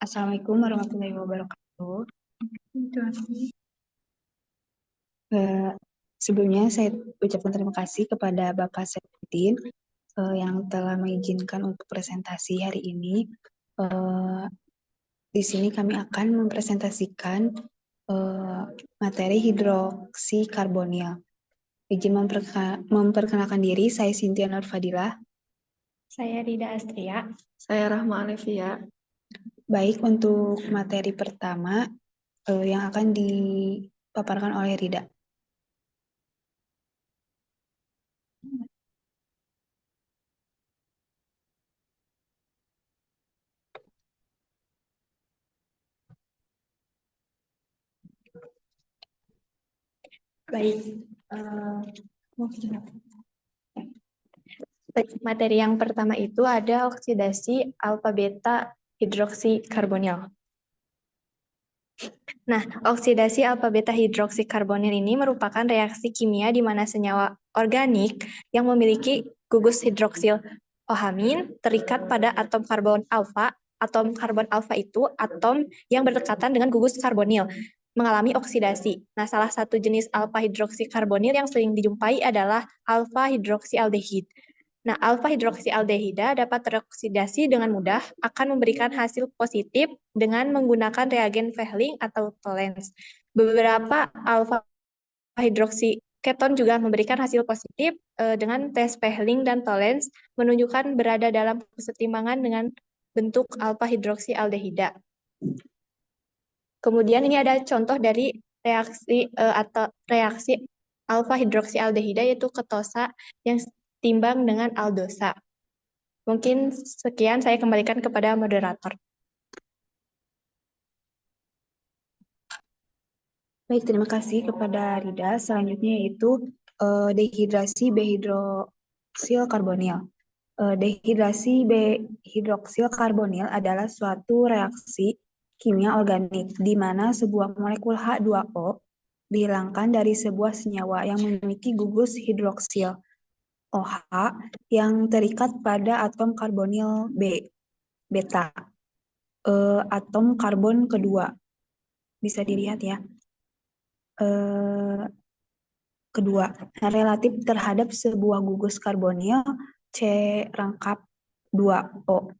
Assalamualaikum warahmatullahi wabarakatuh. Eh, Sebelumnya saya ucapkan terima kasih kepada Bapak Saifuddin yang telah mengizinkan untuk presentasi hari ini. Eh, di sini kami akan mempresentasikan materi hidroksi karbonil. Izin memperkenalkan diri, saya Cynthia Nurfadilah. Saya Rida Astria. Saya Rahma Alevia. Baik, untuk materi pertama yang akan dipaparkan oleh Rida. Baik, materi yang pertama itu ada oksidasi alfa beta hidroksi karbonil. Nah, oksidasi alfa beta hidroksi karbonil ini merupakan reaksi kimia di mana senyawa organik yang memiliki gugus hidroksil OH- terikat pada atom karbon alfa. Atom karbon alfa itu atom yang berdekatan dengan gugus karbonil, mengalami oksidasi. Nah, salah satu jenis alfa hidroksi karbonil yang sering dijumpai adalah alfa hidroksi aldehid. Nah, alfa hidroksi aldehida dapat teroksidasi dengan mudah, akan memberikan hasil positif dengan menggunakan reagen Vehling atau Tollens. Beberapa alfa hidroksi keton juga memberikan hasil positif dengan tes Vehling dan Tollens menunjukkan berada dalam kesetimbangan dengan bentuk alfa hidroksi aldehida. Kemudian ini ada contoh dari reaksi alfa hidroksi aldehida yaitu ketosa yang timbang dengan aldosa. Mungkin sekian, saya kembalikan kepada moderator. Baik, terima kasih kepada Rida. Selanjutnya yaitu dehidrasi B-hidroksil karbonil. Dehidrasi B-hidroksil karbonil adalah suatu reaksi kimia organik di mana sebuah molekul H2O dihilangkan dari sebuah senyawa yang memiliki gugus hidroksil OH yang terikat pada atom karbonil B, beta, atom karbon kedua. Bisa dilihat ya. Kedua, relatif terhadap sebuah gugus karbonil C rangkap 2O.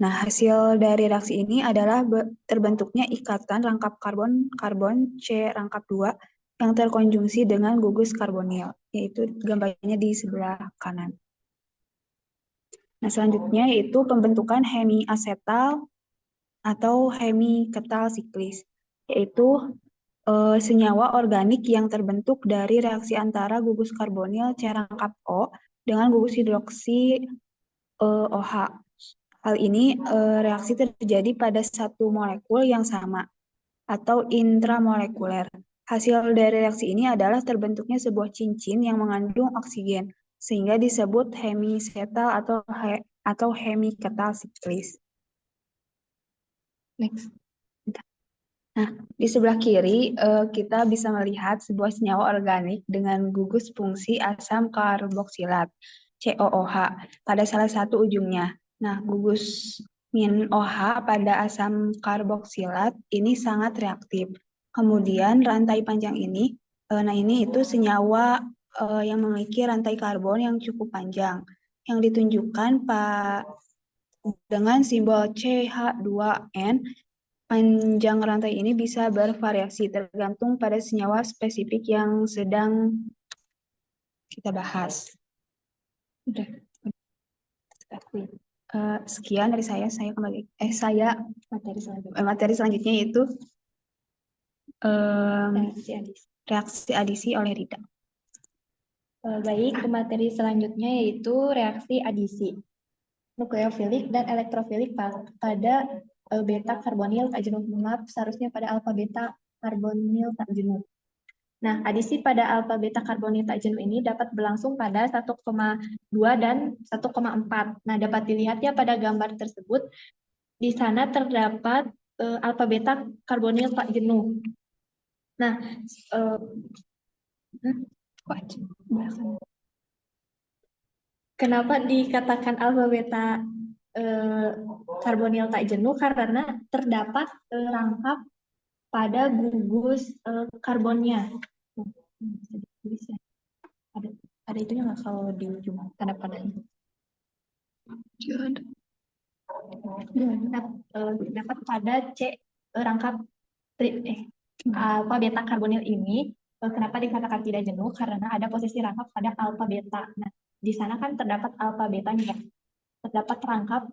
Nah, hasil dari reaksi ini adalah terbentuknya ikatan rangkap karbon C rangkap 2 yang terkonjungsi dengan gugus karbonil, yaitu gambarnya di sebelah kanan. Nah, selanjutnya yaitu pembentukan hemiasetal atau hemiketal siklis, yaitu senyawa organik yang terbentuk dari reaksi antara gugus karbonil C rangkap O dengan gugus hidroksi OH. Hal ini reaksi terjadi pada satu molekul yang sama atau intramolekuler. Hasil dari reaksi ini adalah terbentuknya sebuah cincin yang mengandung oksigen, sehingga disebut hemisetal atau hemiketal siklis. Next. Nah, di sebelah kiri kita bisa melihat sebuah senyawa organik dengan gugus fungsi asam karboksilat COOH pada salah satu ujungnya. Nah, gugus min OH pada asam karboksilat ini sangat reaktif. Kemudian rantai panjang ini, nah ini itu senyawa yang memiliki rantai karbon yang cukup panjang, yang ditunjukkan dengan simbol CH2N. Panjang rantai ini bisa bervariasi tergantung pada senyawa spesifik yang sedang kita bahas. Udah. Sekian dari saya kembali. Materi selanjutnya yaitu reaksi adisi oleh Rida. Baik, materi selanjutnya yaitu reaksi adisi nukleofilik dan elektrofilik pada beta karbonil tak jenuh. Maaf, seharusnya pada alfa beta karbonil tak jenuh. Nah, adisi pada alfa beta karbonil tak jenuh ini dapat berlangsung pada 1,2 dan 1,4. Nah, dapat dilihat ya pada gambar tersebut. Di sana terdapat alfa beta karbonil tak jenuh. Nah, kenapa dikatakan alfa beta karbonil tak jenuh karena terdapat rangkap pada gugus karbonnya. Bisa ditulis ya. Ada itunya nggak kalau di ujung tanda panahnya? Dapat pada C rangkap alfa beta karbonil ini. Kenapa dikatakan tidak jenuh? Karena ada posisi rangkap pada alfa beta. Nah, di sana kan terdapat alfa betanya, terdapat rangkap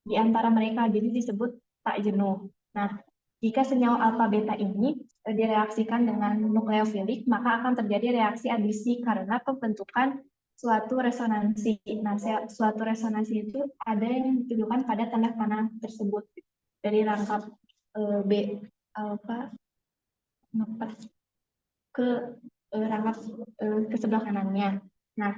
di antara mereka, jadi disebut tak jenuh. Nah, jika senyawa alfa beta ini direaksikan dengan nukleofilik, maka akan terjadi reaksi adisi karena pembentukan suatu resonansi. Nah, suatu resonansi itu ada yang ditunjukkan pada tanda panah tersebut dari rangkap B alfa ke rangkap ke sebelah kanannya. Nah,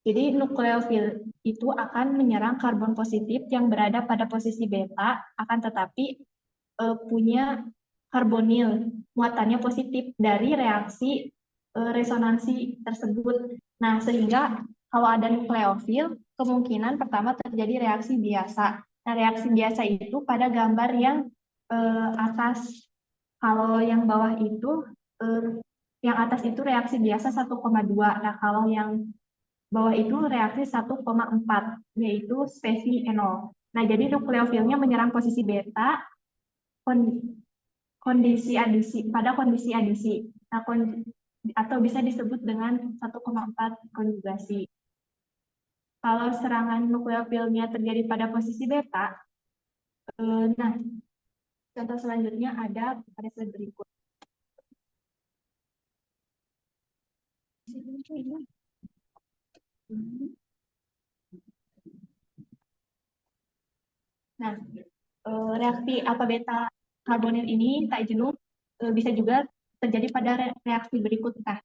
jadi nukleofil itu akan menyerang karbon positif yang berada pada posisi beta, akan tetapi punya karbonil muatannya positif dari reaksi resonansi tersebut. Nah, sehingga kalau ada nukleofil, kemungkinan pertama terjadi reaksi biasa. Nah, reaksi biasa itu pada gambar yang atas. Kalau yang bawah itu, yang atas itu reaksi biasa 1,2. Nah, kalau yang bawah itu reaksi 1,4, yaitu spesi enol. Nah, jadi nukleofilnya menyerang posisi beta, kondisi adisi, pada kondisi adisi. Nah, atau bisa disebut dengan 1,4 konjugasi. Kalau serangan nukleofilnya terjadi pada posisi beta, nah, contoh selanjutnya ada pada slide berikut. Nah, reaksi alfa beta karbonil ini tak jenuh bisa juga terjadi pada reaksi berikut. Nah,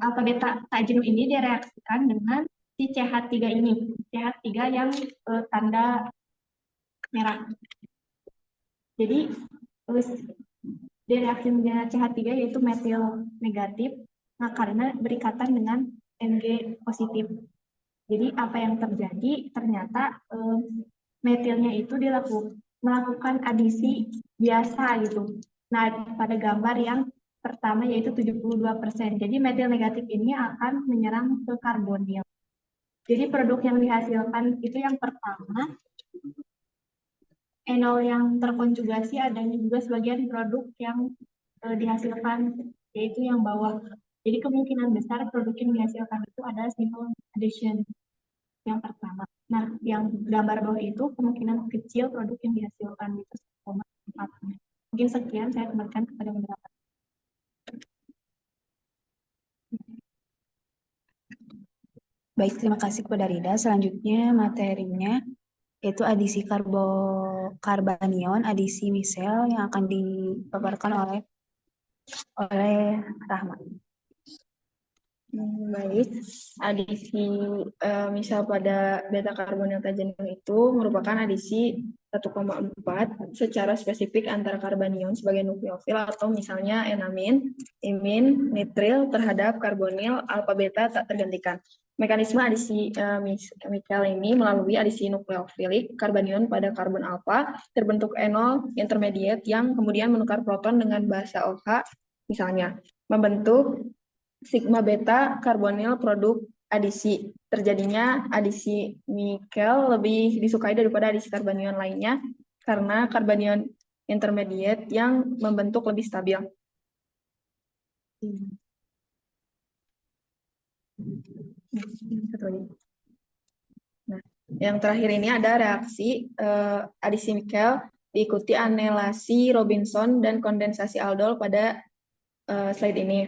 alfa beta tak jenuh ini direaksikan dengan si CH3 ini, CH3 yang tanda merah. Jadi di reaksi dengan CH3 yaitu metil negatif, nah karena berikatan dengan Mg positif. Jadi apa yang terjadi? Ternyata metilnya itu melakukan adisi biasa gitu. Nah, pada gambar yang pertama yaitu 72%. Jadi metil negatif ini akan menyerang ke karbonil. Jadi produk yang dihasilkan itu yang pertama, enol yang terkonjugasi, ada juga sebagian produk yang dihasilkan yaitu yang bawah. Jadi kemungkinan besar produk yang dihasilkan itu adalah simple addition yang pertama. Nah, yang gambar bawah itu kemungkinan kecil produk yang dihasilkan itu 1,4. Mungkin sekian, saya kembalikan kepada moderator. Baik, terima kasih kepada Rida. Selanjutnya materinya yaitu adisi karbanion, adisi misel yang akan dipaparkan oleh Rahma. Baik, adisi misal pada beta karbonil tak jenuh itu merupakan adisi 1,4 secara spesifik antara karbanion sebagai nukleofil atau misalnya enamin, imin, nitril terhadap karbonil alfa beta tak tergantikan. Mekanisme adisi misal ini melalui adisi nukleofilik karbanion pada karbon alfa terbentuk enol intermediate yang kemudian menukar proton dengan basa OH misalnya membentuk sigma beta karbonil produk adisi. Terjadinya adisi nikel lebih disukai daripada adisi karbanion lainnya karena karbanion intermediate yang membentuk lebih stabil. Nah, yang terakhir ini ada reaksi adisi nikel diikuti anelasi Robinson dan kondensasi aldol pada slide ini.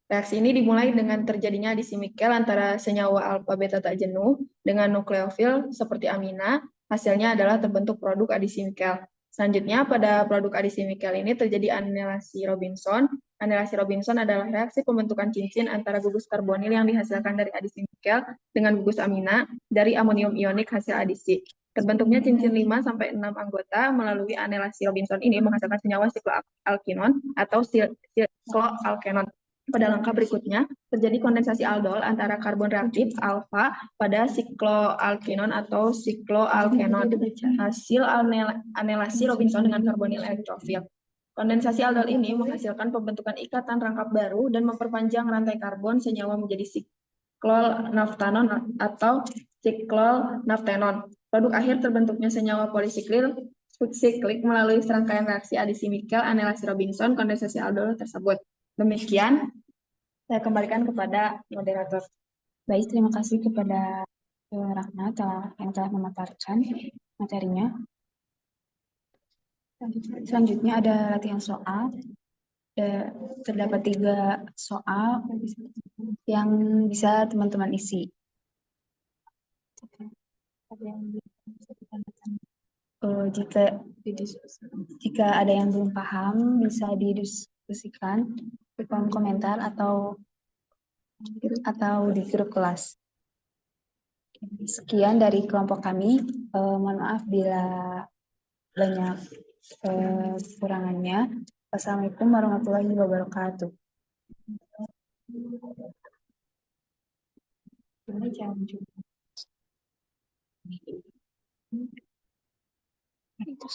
Reaksi ini dimulai dengan terjadinya adisi nikel antara senyawa alfa beta tak jenuh dengan nukleofil seperti amina. Hasilnya adalah terbentuk produk adisi nikel. Selanjutnya pada produk adisi nikel ini terjadi anelasi Robinson. Anelasi Robinson adalah reaksi pembentukan cincin antara gugus karbonil yang dihasilkan dari adisi nikel dengan gugus amina dari amonium ionik hasil adisi. Terbentuknya cincin 5-6 anggota melalui anelasi Robinson ini menghasilkan senyawa sikloalkinon atau sikloalkenon. pada langkah berikutnya, terjadi kondensasi aldol antara karbon reaktif alfa pada sikloalkenon atau sikloalkenon hasil anelasi Robinson dengan karbonil elektrofil. Kondensasi aldol ini menghasilkan pembentukan ikatan rangkap baru dan memperpanjang rantai karbon senyawa menjadi siklonaftanon atau siklonaftenon. Produk akhir terbentuknya senyawa polisiklik melalui serangkaian reaksi adisi Michael anelasi Robinson kondensasi aldol tersebut. Demikian, saya kembalikan kepada moderator. Baik, terima kasih kepada Rahma yang telah memaparkan materinya. Selanjutnya ada latihan soal. Terdapat 3 soal yang bisa teman-teman isi. Jika ada yang belum paham, bisa didiskusikan di kolom komentar atau di grup kelas. Sekian dari kelompok kami. Mohon maaf bila banyak kekurangannya. Wassalamualaikum warahmatullahi wabarakatuh. Itu